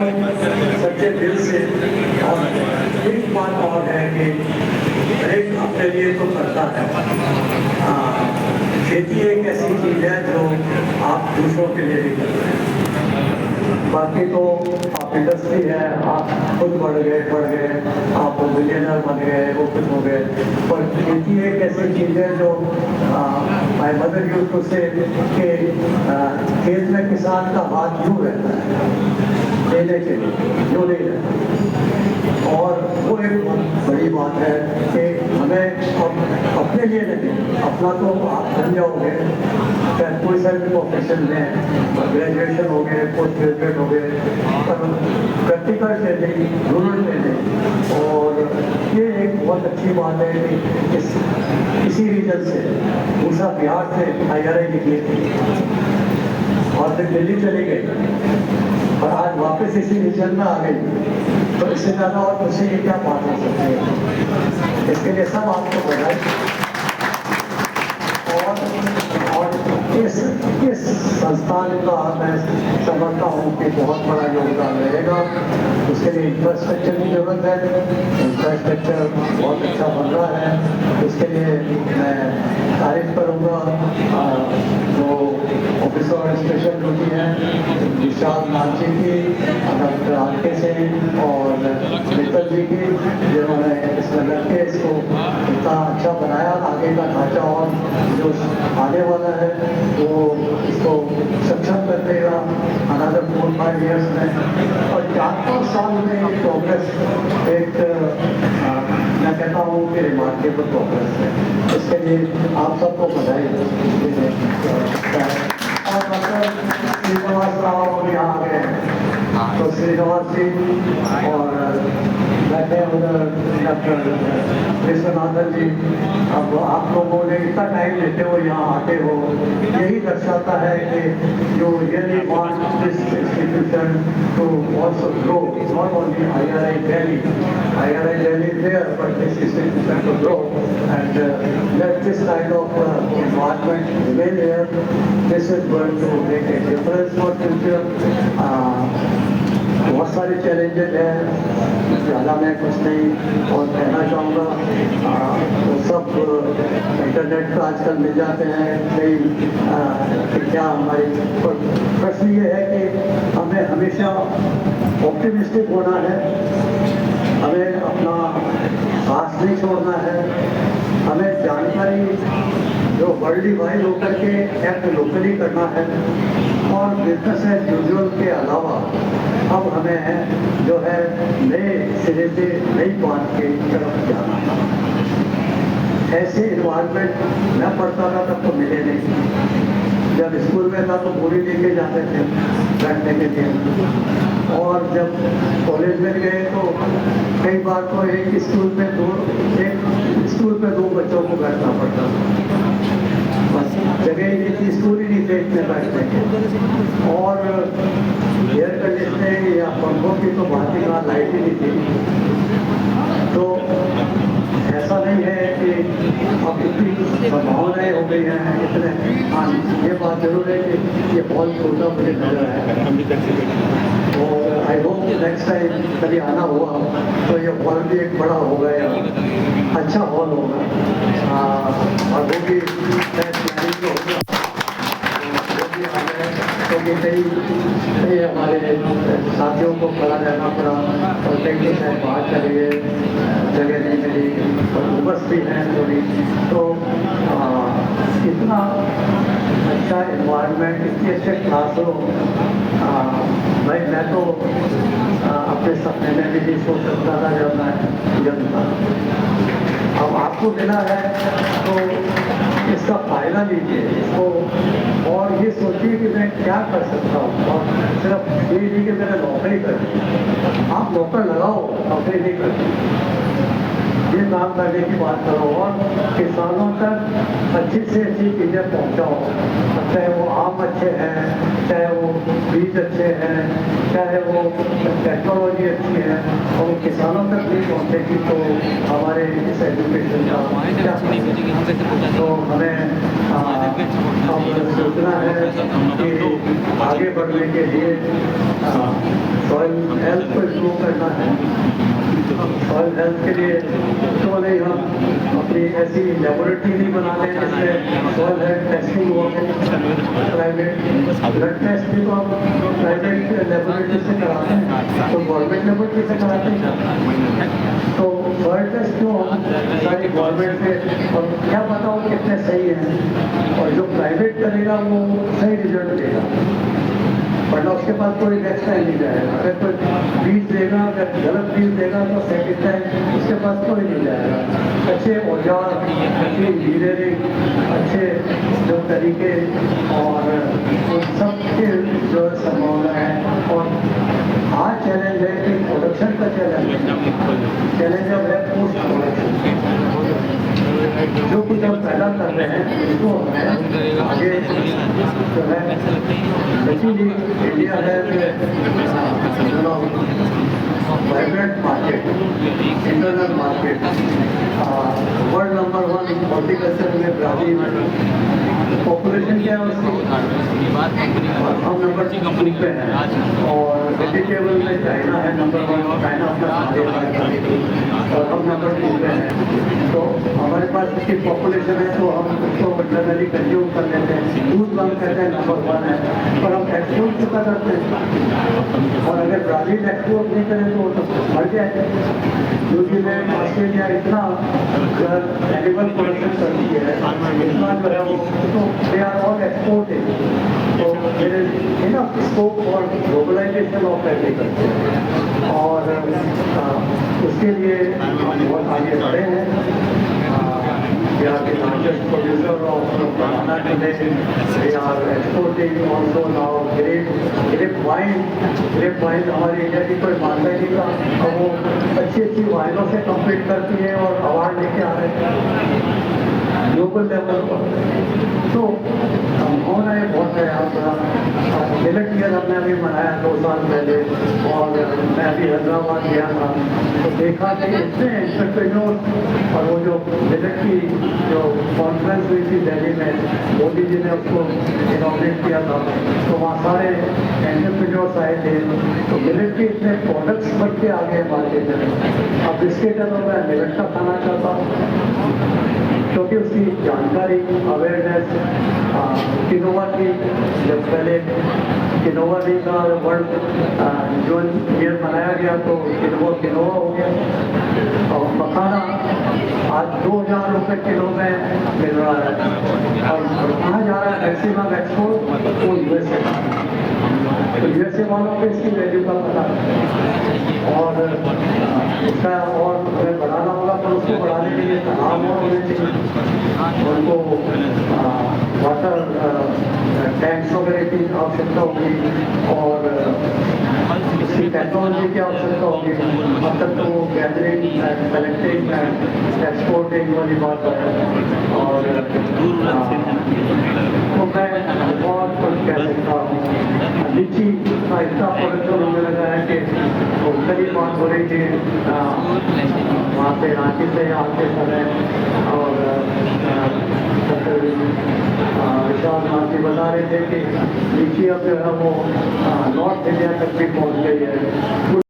सच्चे दिल से। और एक बात और है कि हरेक अपने लिए तो करता है। खेती एक ऐसी चीज़ है जो आप दूसरों के लिए भी करते हैं। बाकी तो आप इंडस्ट्री है, आप खुद बढ़ गए, आप बिलियनर बन गए, वो कुछ हो गए। पर खेती एक ऐसी चीज़ है जो माय मदर यूज्ड टू से कि खेत में किसान का हाथ यूँ रहता है लेने के लिए, जो नहीं रहता। और वो एक बहुत बड़ी बात है कि हमें अपने लिए नहीं, अपना तो आप बन जाओगे चाहे कोई सा भी प्रोफेशन में, ग्रेजुएशन हो गए, पोस्ट ग्रेजुएट हो गए, पर प्रैक्टिकल ट्रेनिंग, रूरल ट्रेनिंग। और ये एक बहुत अच्छी बात है कि इसी रीजन से उषा बिहार से IRI निकली थी और फिर दिल्ली चली गई और आज वापस इसी रीजन में आ गई। तो इससे ज़्यादा और खुशी की क्या बात हो सकती है। इसके लिए सब आपको बधाई। और इस संस्थान का मैं समझता हूँ कि बहुत बड़ा योगदान रहेगा। उसके लिए इंफ्रास्ट्रक्चर की जरूरत है। इंफ्रास्ट्रक्चर बहुत अच्छा बन रहा है। उसके लिए मैं तारीफ करूँगा जो ऑफिसर स्पेशल ड्यूटी है विशाल नाथ जी की, डॉक्टर आरके सिंह और मित्तल जी की, जिन्होंने इसमें लग के इसको इतना अच्छा बनाया। आगे का ढांचा और जो आने वाला है वो इसको सक्षम कर देगा अनदर 4-5 ईयर्स में। और 4-5 साल में ये प्रोग्रेस एक मैं कहता हूँ कि रिमार्केबल प्रोग्रेस है। इसके लिए आप सबको बधाई। और डॉक्टर श्रीनिवास राव भी यहाँ आ गए हैं, तो श्रीनिवास जी और बैठे उधर डॉक्टर विश्वनाथन जी। अब आप लोगों ने इतना टाइम लेते हो यहाँ आते हो, यही दर्शाता है कि you really want this institution to also grow, not only IRI Delhi there, but this institution to grow and let this kind of environment remain here. This is going to make a difference for future. बहुत सारे challenges हैं, ज़्यादा मैं कुछ नहीं और कहना चाहूँगा। वो सब इंटरनेट पर आजकल मिल जाते हैं कई क्या हमारी प्रश्न ये है कि हमें हमेशा ऑप्टिमिस्टिक होना है, हमें अपना साथ नहीं छोड़ना है, हमें जानकारी जो वर्ल्ड वाइड होकर के एक्ट लोकली करना है और बिजनेस एज यूजुअल के अलावा अब हमें जो है नए सिरे से नई बात की तरफ जाना है। ऐसे इन्वायरमेंट मैं पढ़ता था तब तो मिले नहीं। जब स्कूल में था तो पूरी लेके जाते थे बैठने के लिए, और जब कॉलेज में गए तो कई बार तो एक स्कूल में दो बच्चों को बैठना पड़ता था। बस जगह ही नहीं थी, स्कूल ही नहीं थे इतने बैठने के। और एयर कंडीशनिंग या पंखों की तो बात ही कहाँ, लाइट ही नहीं थी। तो ऐसा नहीं है कि अब इतनी संभावनाएं हो गई हैं इतने। हाँ, ये बात जरूर है कि ये बहुत छोटा मुझे नजर है। और आई होप नेक्स्ट टाइम कभी आना हुआ तो ये हॉल भी एक बड़ा होगा या अच्छा हॉल होगा। और वो भी क्योंकि कई हमारे साथियों को खड़ा रहना पड़ा और कई तो शायद बाहर चले गए, जगह नहीं मिली और उमस भी है थोड़ी। तो इतना अच्छा इन्वायरमेंट, इतने अच्छे क्लासरूम, भाई मैं तो अपने सपने में भी नहीं सोच सकता था जब मैं यंग था। अब आपको मिला है तो इसका फायदा लीजिए इसको, और ये सोचिए कि मैं क्या कर सकता हूँ। और सिर्फ ये नहीं कि मैंने नौकरी कर दी, आप नौकर लगाओ, नौकरी नहीं करती। ये काम करने की बात करो और किसानों तक अच्छी से अच्छी चीज़ें पहुँचाओ, चाहे वो आम अच्छे हैं, चाहे वो बीज अच्छे हैं, चाहे वो टेक्नोलॉजी अच्छी है, और किसानों तक नहीं पहुँचेगी तो हमारे इस एजुकेशन का क्या फायदा? तो हमें अब सोचना है कि आगे बढ़ने के लिए सॉइल हेल्थ को इम्प्रूव करना है। सॉइल हेल्थ के लिए तो नहीं हम अपनी ऐसी लेबोरेटरी नहीं बना लें जिसमें सॉइल हेल्थ टेस्टिंग हो, प्राइवेट ब्लड टेस्ट भी तो हम प्राइवेट लेबोरेटरी से कराते हैं, तो गवर्नमेंट लेबोरेटरी से कराते हैं। तो सॉइल टेस्ट क्यों हम सारी गवर्नमेंट से, और क्या पता वो कितने सही हैं, और जो प्राइवेट करेगा वो सही रिजल्ट देगा, वरना उसके पास कोई नेक्स्ट टाइम नहीं जाएगा। अगर कोई बीज देगा, अगर गलत बीज देगा तो सेकंड टाइम उसके पास कोई नहीं जाएगा। अच्छे औजार, अच्छी इंजीनियरिंग, अच्छे जो तरीके और उन सब के जो संभावना है। और आज चैलेंज है कि प्रोडक्शन का चैलेंज अब है पोस्ट प्रोडक्शन। जो कुछ हम पैदा कर रहे हैं उसको आगे जो है, इसीलिए इंडिया है vibrant market, internal market, world number 1 horticulture में ब्राजील, पॉपुलेशन क्या है उसकी, हम नंबर 2 पे हैं, और वेजिटेबल में चाइना है नंबर 1, चाइना अपना और हम नंबर 2 पे हैं। तो हमारे पास इसकी पॉपुलेशन है तो हम उसको जनरली कंज्यूम कर लेते हैं, दूध कम कहते हैं नंबर 1 है, पर हम एक्सपोर्ट कितना करते हैं, और अगर ब्राज़ील एक्सपोर्ट नहीं करें तो मर जाए। न्यूजीलैंड, ऑस्ट्रेलिया इतना एनिमल प्रोडक्शन करती है, इतना जो है वो, तो दे आर ऑल एक्सपोर्टेड। तो there is enough scope for globalisation of agriculture, और उसके लिए हम बहुत आगे बढ़े हैं। We are the largest producer of banana today. We are exporting also now grape wine. Grape wine हमारे इंडिया की कोई मानता ही नहीं था, और वो अच्छी वाइनों से कम्पीट करती है और अवार्ड लेके आ रहे हैं ग्लोबल लेवल पर। तो होना है बहुत है। आप मिलेट ईयर हमने अभी मनाया 2 साल पहले, और मैं अभी हैदराबाद गया था तो देखा कि इतने एंटरप्रेन्योर, और वो जो मिलेट की जो कॉन्फ्रेंस हुई थी दिल्ली में, मोदी जी ने उसको इनॉग्रेट किया था, तो वहाँ सारे एंटरप्रेन्योर्स आए थे। तो मिलेट के इतने प्रोडक्ट्स बढ़ के आ गए मार्केट में। अब बिस्किट है तो मैं मिलेट का खाना चाहता हूँ, क्योंकि उसकी जानकारी, अवेयरनेस, किनोवा की, जब पहले किनोवा डे का वर्ल्ड जून ईयर मनाया गया तो किनोवा हो गया, और मखाना आज 2000 रुपये किलो में मिल रहा है, और कहाँ जा रहा है मैक्सिमम एक्सपोर्ट, वो यूएसए। तो यूएसए वालों को इसकी वैल्यू का पता है, और उसका और अगर बढ़ाना होगा तो उसको बढ़ाने के लिए तनाव होने चाहिए, उनको वाटर टैंक्स वगैरह की आवश्यकता होगी, और उसकी टेक्नोलॉजी की आवश्यकता होगी। अब तक तो वो gathering and collecting and exporting वाली बात है, और तो मैं बहुत कुछ कह सकता हूँ। लीची का इतना प्रोडक्शन होने लगा है कि कई बात हो रही थी वहाँ पे रांची से आते समय, और विशाल नाथ जी बता रहे थे कि लीची अब जो है वो नॉर्थ इंडिया तक भी पहुँच गई है।